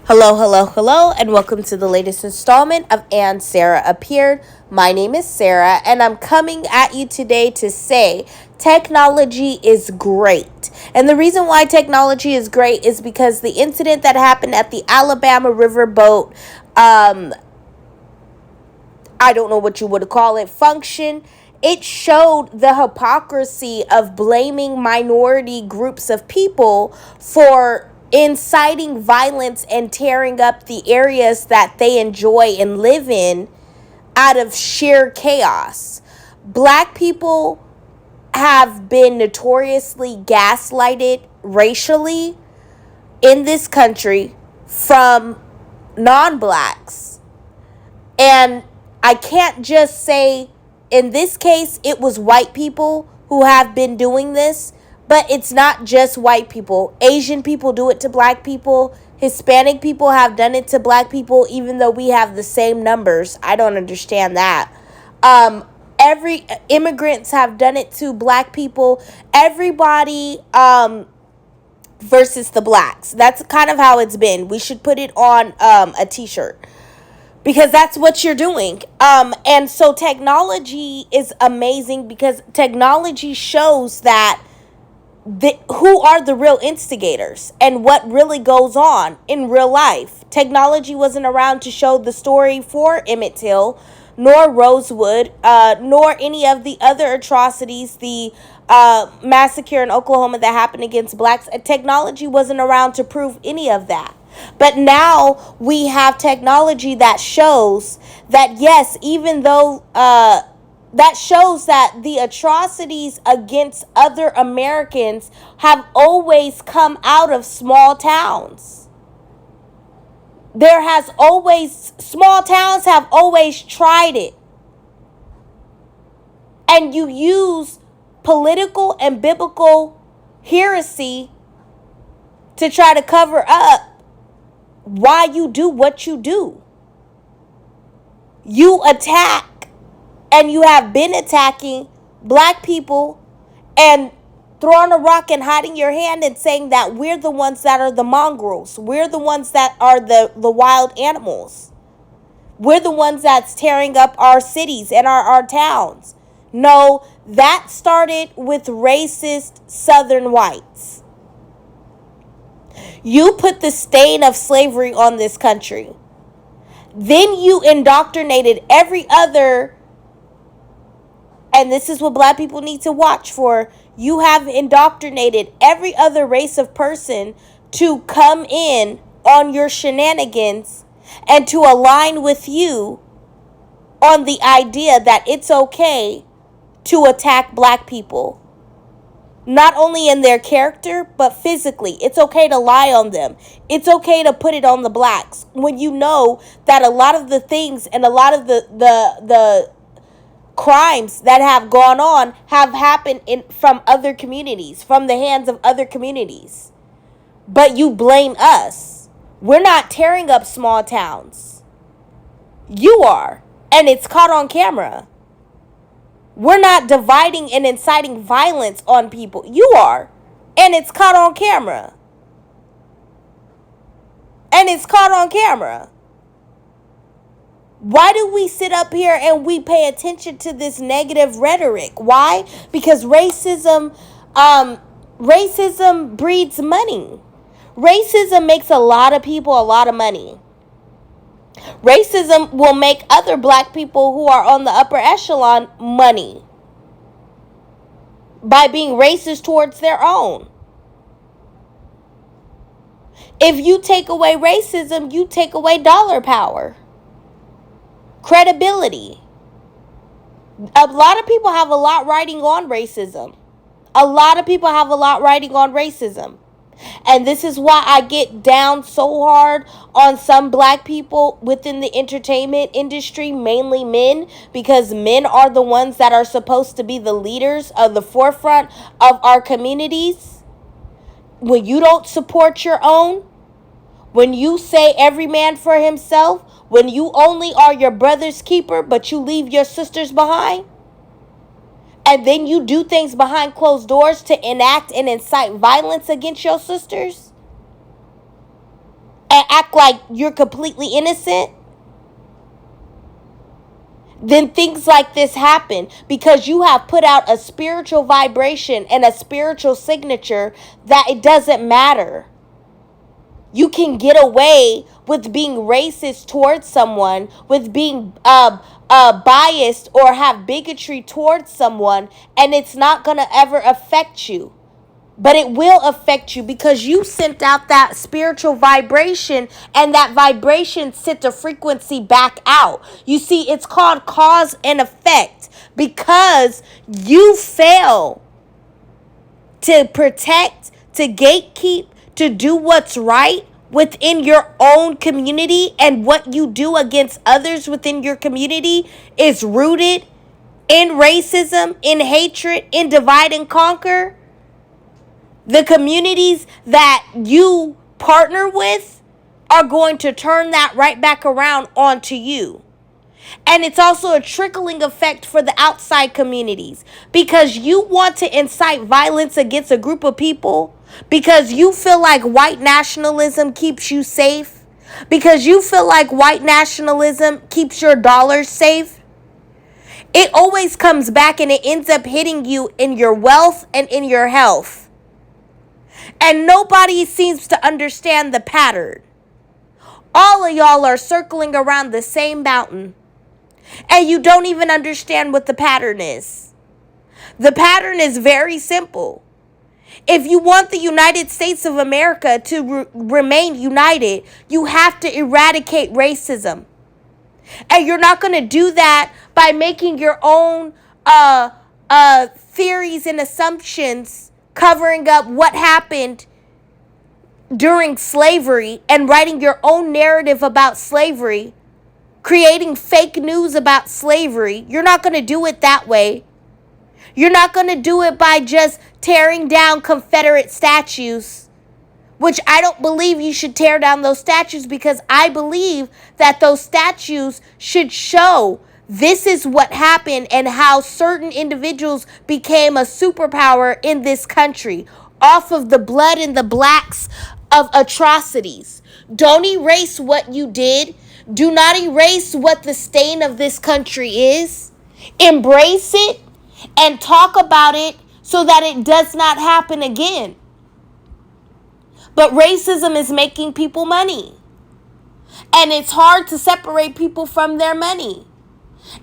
Hello, hello, hello, and welcome to the latest installment of And Sarah Appeared. My name is Sarah, and I'm coming at you today to say technology is great. And the reason why technology is great is because the incident that happened at the Alabama Riverboat, I don't know what you would call it, function. It showed the hypocrisy of blaming minority groups of people for inciting violence and tearing up the areas that they enjoy and live in out of sheer chaos. Black people have been notoriously gaslighted racially in this country from non-blacks. And I can't just say, in this case, it was white people who have been doing this, but it's not just white people. Asian people do it to black people. Hispanic people have done it to black people, even though we have the same numbers. I don't understand that. Every immigrants have done it to black people. Everybody, versus the blacks. That's kind of how it's been. We should put it on a t-shirt, because that's what you're doing. And so technology is amazing because technology shows that who are the real instigators and what really goes on in real life. Technology wasn't around to show the story for Emmett Till, nor Rosewood, nor any of the other atrocities, the massacre in Oklahoma that happened against blacks. Technology wasn't around to prove any of that. But now we have technology that shows that, yes, even though that shows that the atrocities against other Americans have always come out of small towns. Small towns have always tried it. And you use political and biblical heresy to try to cover up why you do what you do. You attack, and you have been attacking black people and throwing a rock and hiding your hand and saying that we're the ones that are the mongrels. We're the ones that are the wild animals. We're the ones that's tearing up our cities and our towns. No, that started with racist Southern whites. You put the stain of slavery on this country. Then you indoctrinated every other, and this is what black people need to watch for. You have indoctrinated every other race of person to come in on your shenanigans and to align with you on the idea that it's okay to attack black people. Not only in their character, but physically. It's okay to lie on them. It's okay to put it on the blacks. When you know that a lot of the things and a lot of the crimes that have gone on have happened from other communities, from the hands of other communities. But you blame us. We're not tearing up small towns. You are. And it's caught on camera. We're not dividing and inciting violence on people. You are. And it's caught on camera. And it's caught on camera. Why do we sit up here and we pay attention to this negative rhetoric? Why? Because racism breeds money. Racism makes a lot of people a lot of money. Racism will make other black people who are on the upper echelon money by being racist towards their own. If you take away racism, you take away dollar power, credibility. A lot of people have a lot riding on racism. A lot of people have a lot riding on racism. And this is why I get down so hard on some black people within the entertainment industry, mainly men, because men are the ones that are supposed to be the leaders of the forefront of our communities. When you don't support your own, when you say every man for himself, when you only are your brother's keeper, but you leave your sisters behind, and then you do things behind closed doors to enact and incite violence against your sisters, and act like you're completely innocent, then things like this happen because you have put out a spiritual vibration and a spiritual signature that it doesn't matter. You can get away with being racist towards someone, with being biased or have bigotry towards someone, and it's not going to ever affect you. But it will affect you because you sent out that spiritual vibration, and that vibration sent a frequency back out. You see, it's called cause and effect because you fail to protect, to gatekeep, to do what's right within your own community, and what you do against others within your community is rooted in racism, in hatred, in divide and conquer. The communities that you partner with are going to turn that right back around onto you. And it's also a trickling effect for the outside communities because you want to incite violence against a group of people because you feel like white nationalism keeps you safe, because you feel like white nationalism keeps your dollars safe. It always comes back and it ends up hitting you in your wealth and in your health. And nobody seems to understand the pattern. All of y'all are circling around the same mountain, and you don't even understand what the pattern is. The pattern is very simple. If you want the United States of America to remain united, you have to eradicate racism. And you're not going to do that by making your own theories and assumptions covering up what happened during slavery and writing your own narrative about slavery, creating fake news about slavery. You're not going to do it that way. You're not going to do it by just tearing down Confederate statues, which I don't believe you should tear down those statues, because I believe that those statues should show this is what happened and how certain individuals became a superpower in this country off of the blood and the blacks of atrocities. Don't erase what you did. Do not erase what the stain of this country is. Embrace it and talk about it so that it does not happen again. But racism is making people money. And it's hard to separate people from their money.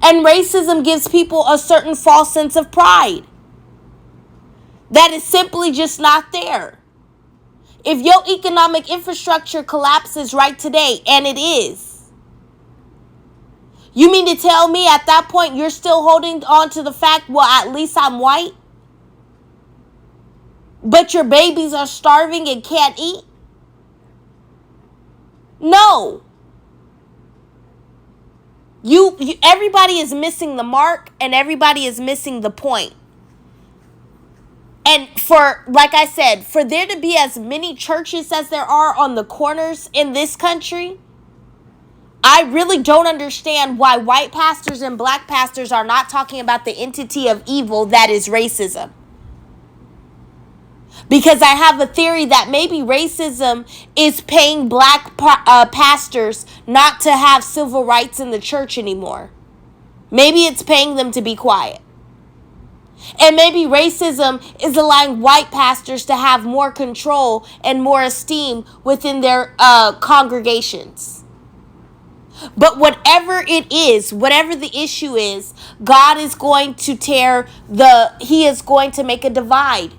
And racism gives people a certain false sense of pride that is simply just not there. If your economic infrastructure collapses right today, and it is, you mean to tell me at that point you're still holding on to the fact, well, at least I'm white? But your babies are starving and can't eat? No. Everybody is missing the mark, and everybody is missing the point. And like I said, for there to be as many churches as there are on the corners in this country, I really don't understand why white pastors and black pastors are not talking about the entity of evil that is racism. Because I have a theory that maybe racism is paying black pastors not to have civil rights in the church anymore. Maybe it's paying them to be quiet. And maybe racism is allowing white pastors to have more control and more esteem within their congregations. But whatever it is, whatever the issue is, God is going to He is going to make a divide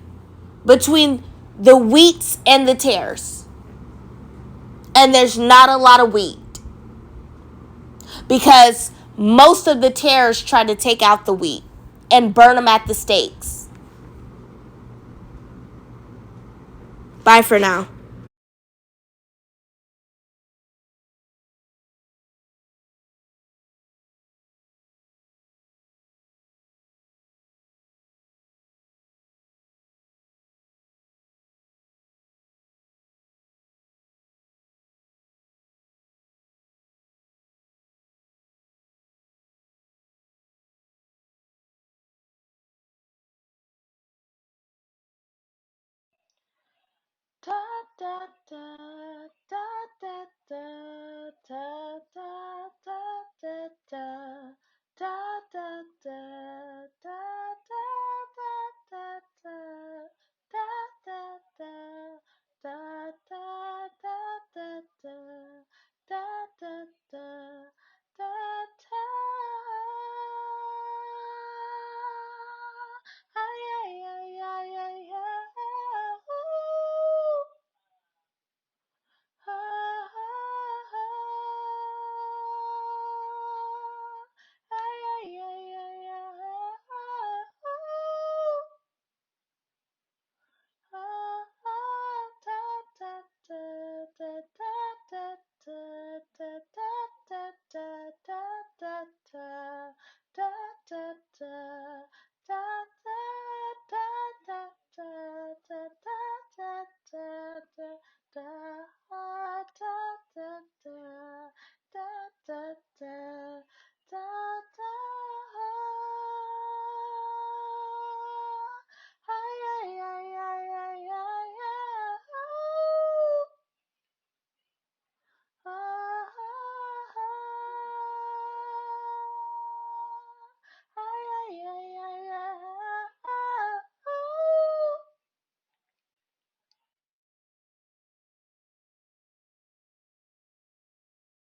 between the wheats and the tares. And there's not a lot of wheat, because most of the tares try to take out the wheat and burn them at the stakes. Bye for now. Da, da, da, da,